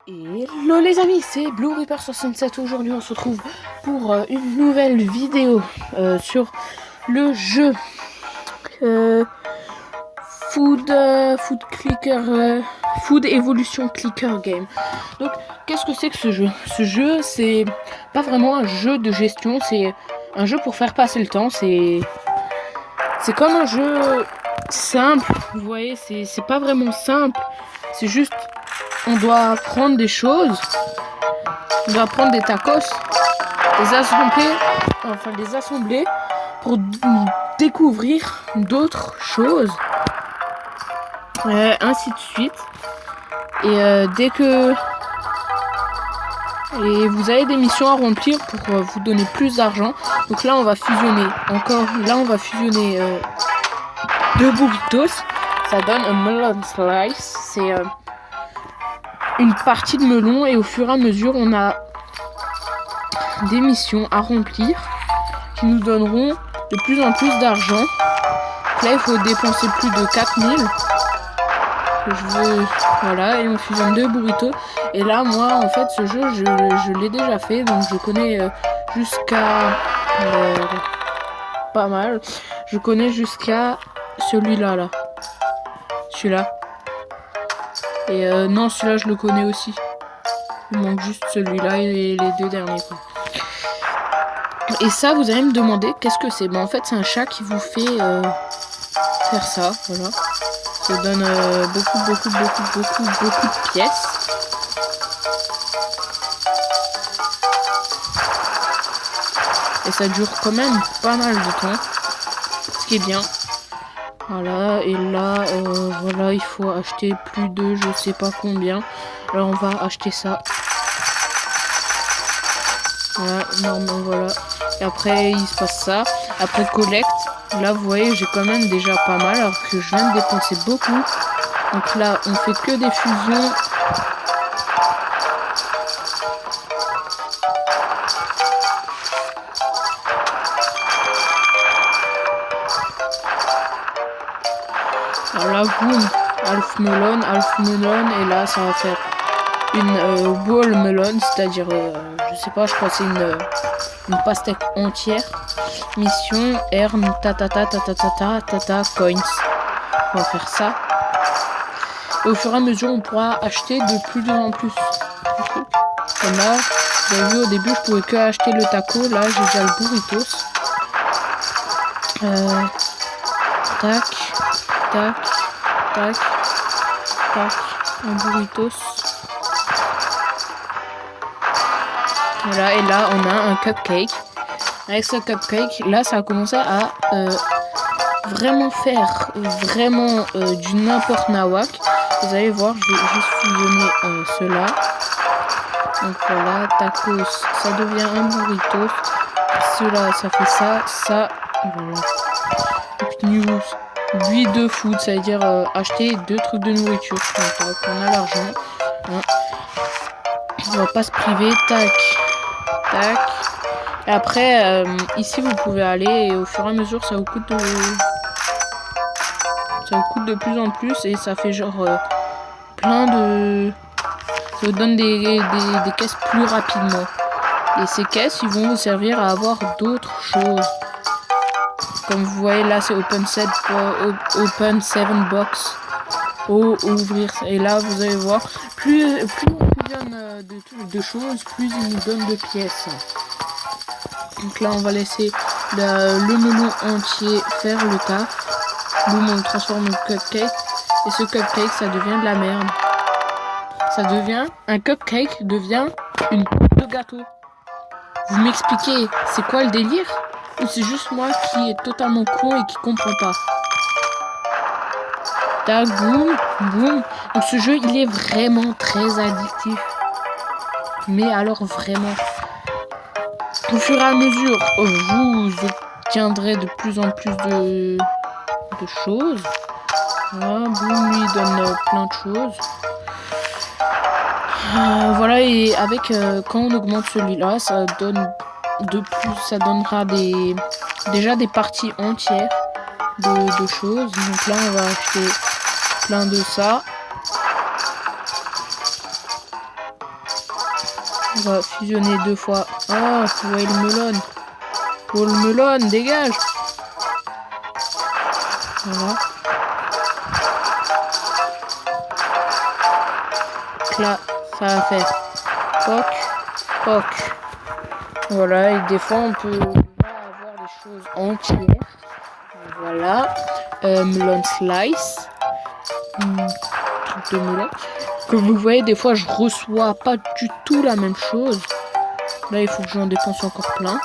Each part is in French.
Hello les amis, c'est Blue Reaper 67. Aujourd'hui on se retrouve pour une nouvelle vidéo sur le jeu Food Evolution Clicker Game. Donc qu'est-ce que c'est que ce jeu? Ce jeu, c'est pas vraiment un jeu de gestion, c'est un jeu pour faire passer le temps. C'est comme un jeu simple, vous voyez, c'est pas vraiment simple, c'est juste on doit prendre des choses, on doit prendre des tacos, les assembler pour découvrir d'autres choses, ainsi de suite. Et dès que vous avez des missions à remplir pour vous donner plus d'argent. Donc là on va fusionner deux burritos, ça donne un melon slice, c'est une partie de melon, et au fur et à mesure on a des missions à remplir qui nous donneront de plus en plus d'argent. Là il faut dépenser plus de 4000. Voilà, et on fusionne deux burritos. Et là moi en fait ce jeu je l'ai déjà fait, donc je connais jusqu'à pas mal. Je connais jusqu'à celui-là là. Celui-là. Et non, celui-là je le connais aussi. Il manque juste celui-là et les deux derniers quoi. Et ça, vous allez me demander qu'est-ce que c'est. En fait c'est un chat qui vous fait faire ça, voilà. Ça donne beaucoup de pièces. Et ça dure quand même pas mal de temps, ce qui est bien. Voilà, et là, voilà, il faut acheter plus de je sais pas combien. Alors on va acheter ça. Voilà, normalement, voilà. Et après, il se passe ça. Après, collect. Là, vous voyez, j'ai quand même déjà pas mal, alors que je viens de dépenser beaucoup. Donc là, on fait que des fusions. Alors là, boum, half melon, et là, ça va faire une wall melon, c'est-à-dire, je sais pas, je crois que c'est une pastèque entière. Mission, earn, tata, coins. On va faire ça. Et au fur et à mesure, on pourra acheter de plus en plus. Comme là, vous avez vu au début, je pouvais que acheter le taco. Là, j'ai déjà le burritos. Tac, un burritos. Voilà, et là, on a un cupcake. Avec ce cupcake, là, ça a commencé à vraiment faire du n'importe nawak. Vous allez voir, je vais juste fusionner cela. Donc voilà, tacos, ça devient un burrito. Cela, ça fait ça, voilà. Donc news, lui de food, ça veut dire acheter 2 trucs de nourriture. Donc on a l'argent. Hein. On va pas se priver, tac. Et après, ici vous pouvez aller, et au fur et à mesure ça vous coûte de plus en plus, et ça fait genre plein de... Ça vous donne des caisses plus rapidement. Et ces caisses, ils vont vous servir à avoir d'autres choses. Comme vous voyez là, c'est open 7 box. Ouvrir. Et là, vous allez voir, plus on fusionne de choses, plus il nous donne de pièces. Donc là, on va laisser le melon entier faire le taf. Boum, on le transforme en cupcake. Et ce cupcake, ça devient de la merde. Un cupcake devient une coupe de gâteau. Vous m'expliquez, c'est quoi le délire? Ou c'est juste moi qui est totalement con et qui comprend pas? Tac, boum. Donc ce jeu, il est vraiment très addictif. Mais alors vraiment. Au fur et à mesure, vous obtiendrez de plus en plus de choses. Voilà, boum, lui donne plein de choses. Voilà, et avec quand on augmente celui-là, ça donne ça donnera déjà des parties entières de choses. Donc là, on va acheter plein de ça. On va fusionner 2 fois. Ah, ouais, le melon. Oh, le melon, dégage. Voilà. Donc là, ça va faire poc, poc. Voilà, et des fois, on peut avoir des choses entières. Voilà. Melon slice. Truc de melon. Comme vous voyez, des fois, je reçois pas du tout la même chose. Là, il faut que j'en dépense encore plein.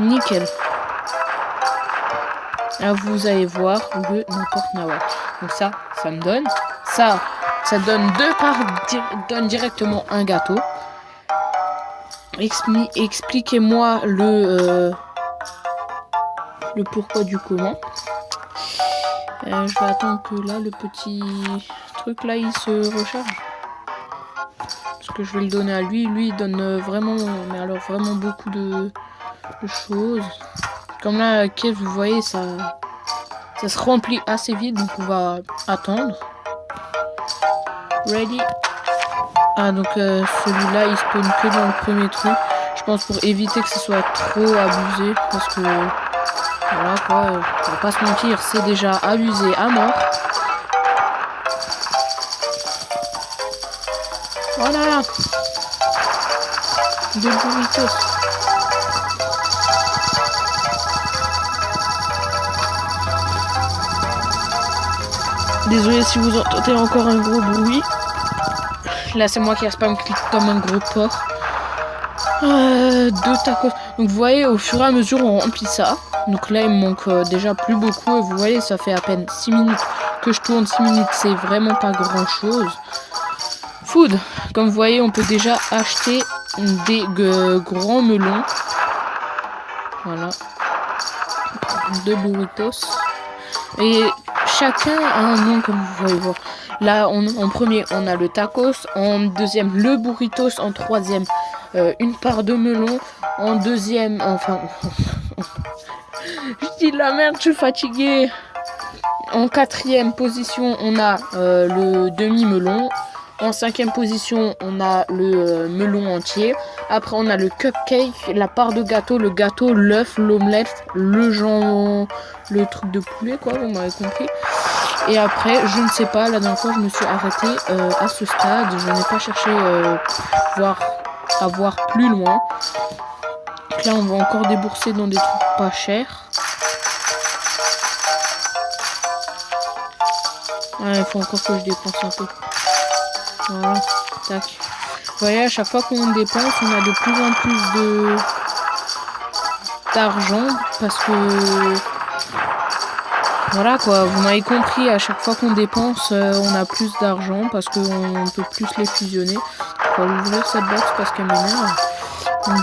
Nickel. Là, vous allez voir le n'importe nawak. Donc ça me donne. Ça donne donne directement un gâteau. Expliquez-moi le pourquoi du comment. Je vais attendre que là, le petit truc là, il se recharge. Parce que je vais le donner à lui. Lui, il donne vraiment, mais alors vraiment beaucoup de choses. Comme là, Kev, vous voyez, ça se remplit assez vite, donc on va attendre. Ready. Ah, donc celui-là, il spawn que dans le premier truc. Je pense pour éviter que ce soit trop abusé, parce que voilà quoi, on va pas se mentir, c'est déjà abusé à mort. Voilà. Des burritos. Désolé si vous entendez encore un gros bruit. Là, c'est moi qui a spam clic comme un gros porc. 2 tacos. Donc, vous voyez, au fur et à mesure, on remplit ça. Donc là, il me manque déjà plus beaucoup. Et vous voyez, ça fait à peine 6 minutes que je tourne. 6 minutes, c'est vraiment pas grand chose. Food. Comme vous voyez, on peut déjà acheter des grands melons. Voilà. 2 burritos. Et chacun a un nom, comme vous pouvez voir. Là, en premier, on a le tacos. En deuxième, le burritos. En troisième, une part de melon. En deuxième, enfin... je dis de la merde, je suis fatiguée. En quatrième position, on a le demi-melon. En cinquième position, on a le melon entier. Après, on a le cupcake, la part de gâteau, le gâteau, l'œuf, l'omelette, le jambon, le truc de poulet, quoi, vous m'avez compris. Et après, je ne sais pas, la dernière fois, je me suis arrêtée à ce stade. Je n'ai pas cherché à voir plus loin. Donc là, on va encore débourser dans des trucs pas chers. Ah, il faut encore que je dépense un peu. Voilà, tac. Vous voyez, à chaque fois qu'on dépense, on a de plus en plus d'argent parce que voilà quoi, vous m'avez compris, à chaque fois qu'on dépense, on a plus d'argent parce qu'on peut plus les fusionner. On va ouvrir cette box parce qu'elle m'énerve.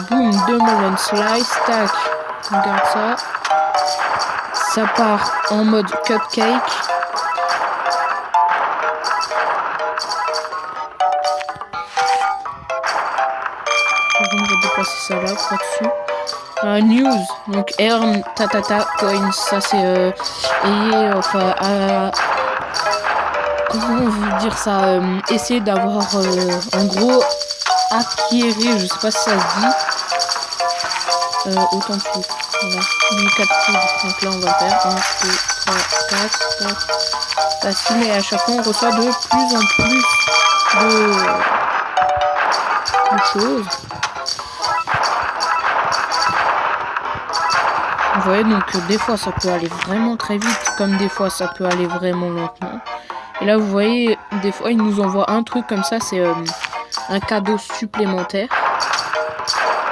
Boum, 2 melon slice, tac. Regarde ça. Ça part en mode cupcake. On va déplacer ça là, pas dessus. News, donc earn tatata coins, ça c'est enfin comment vous dire ça, essayer d'avoir en gros acquérir, je sais pas si ça se dit, autant de trucs, voilà, 1004 trucs, donc là on va faire 1, 2, 3, 4, 4, facile, et à chaque fois on reçoit de plus en plus de choses. Vous voyez, donc des fois ça peut aller vraiment très vite, comme des fois ça peut aller vraiment lentement. Et là vous voyez, des fois ils nous envoient un truc comme ça, c'est un cadeau supplémentaire.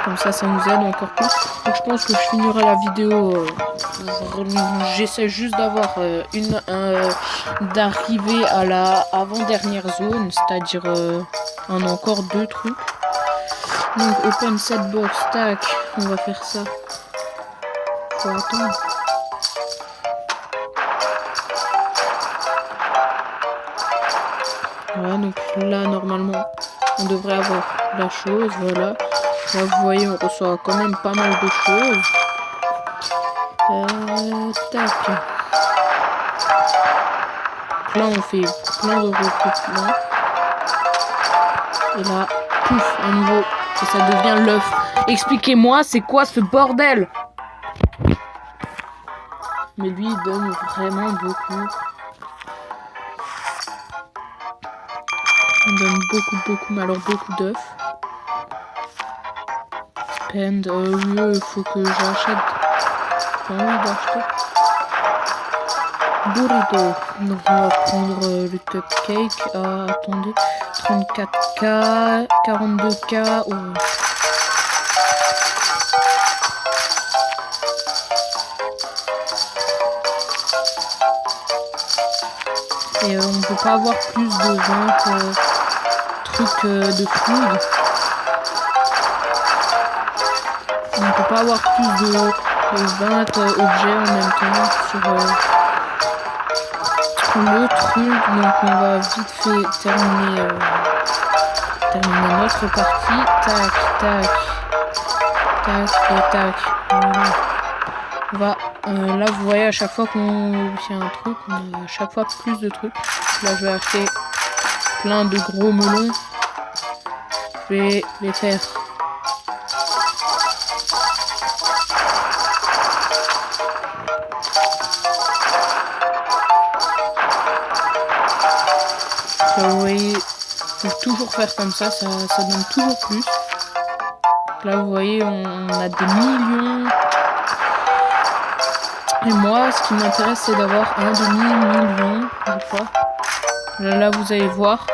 Comme ça, ça nous aide encore plus. Donc je pense que je finirai la vidéo. J'essaie juste d'avoir d'arriver à la avant-dernière zone, c'est-à-dire en encore 2 trucs. Donc open set box, tac, on va faire ça. Faut attendre. Voilà, donc là normalement on devrait avoir la chose, voilà. Là vous voyez on reçoit quand même pas mal de choses. Tac. Donc là on fait plein de recrutements. Et là pouf, à nouveau, et ça devient l'œuf. Expliquez-moi, c'est quoi ce bordel? Mais lui, il donne vraiment beaucoup. Il donne beaucoup, mais alors beaucoup d'œufs. Spend, il faut que j'achète. J'ai envie d'acheter. Burrito. Donc on va prendre le cupcake. Ah, attendez. 34K, 42K. Oh. Et on peut pas avoir plus de 20 trucs de food. On peut pas avoir plus de 20 objets en même temps sur le truc. Donc on va vite fait terminer notre partie. Tac, tac, tac et tac. Voilà. On va là vous voyez à chaque fois qu'on fait un truc, on a à chaque fois plus de trucs. Là je vais acheter plein de gros melons. Je vais les faire. Là, vous voyez, faut toujours faire comme ça, ça donne toujours plus. Là vous voyez on a des millions. Et moi, ce qui m'intéresse, c'est d'avoir un demi-million, je crois. Là, vous allez voir.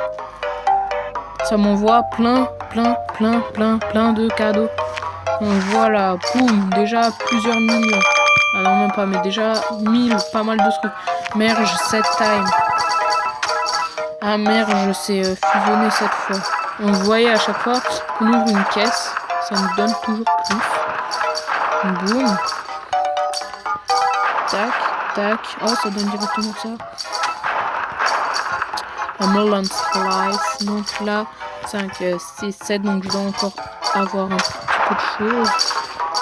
Ça m'envoie plein de cadeaux. Donc voilà, boum, déjà plusieurs millions. Ah non, même pas, mais déjà 1000, pas mal de trucs. Merge set time. Ah merge, c'est fusionné cette fois. Donc vous voyez à chaque fois qu'on ouvre une caisse, ça nous donne toujours plus. Boum. Tac, tac. Oh, ça donne directement ça. Un melon slice. Donc là, 5, 6, 7. Donc je dois encore avoir un petit peu de choses.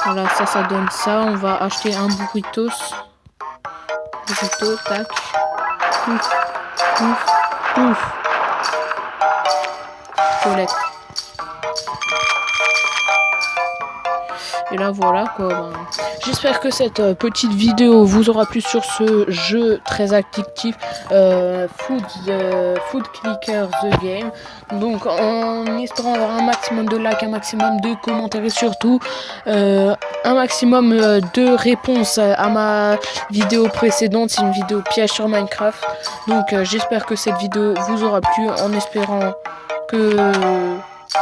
Voilà, ça donne ça. On va acheter un burritos. Burrito, tac. Pouf, pouf, pouf. Collecte. Et là voilà quoi. J'espère que cette petite vidéo vous aura plu sur ce jeu très addictif, Food Clicker The Game. Donc en espérant avoir un maximum de likes, un maximum de commentaires et surtout un maximum de réponses à ma vidéo précédente. C'est une vidéo piège sur Minecraft. Donc j'espère que cette vidéo vous aura plu, en espérant que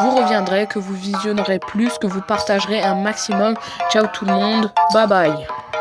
vous reviendrez, que vous visionnerez plus, que vous partagerez un maximum. Ciao tout le monde, bye bye.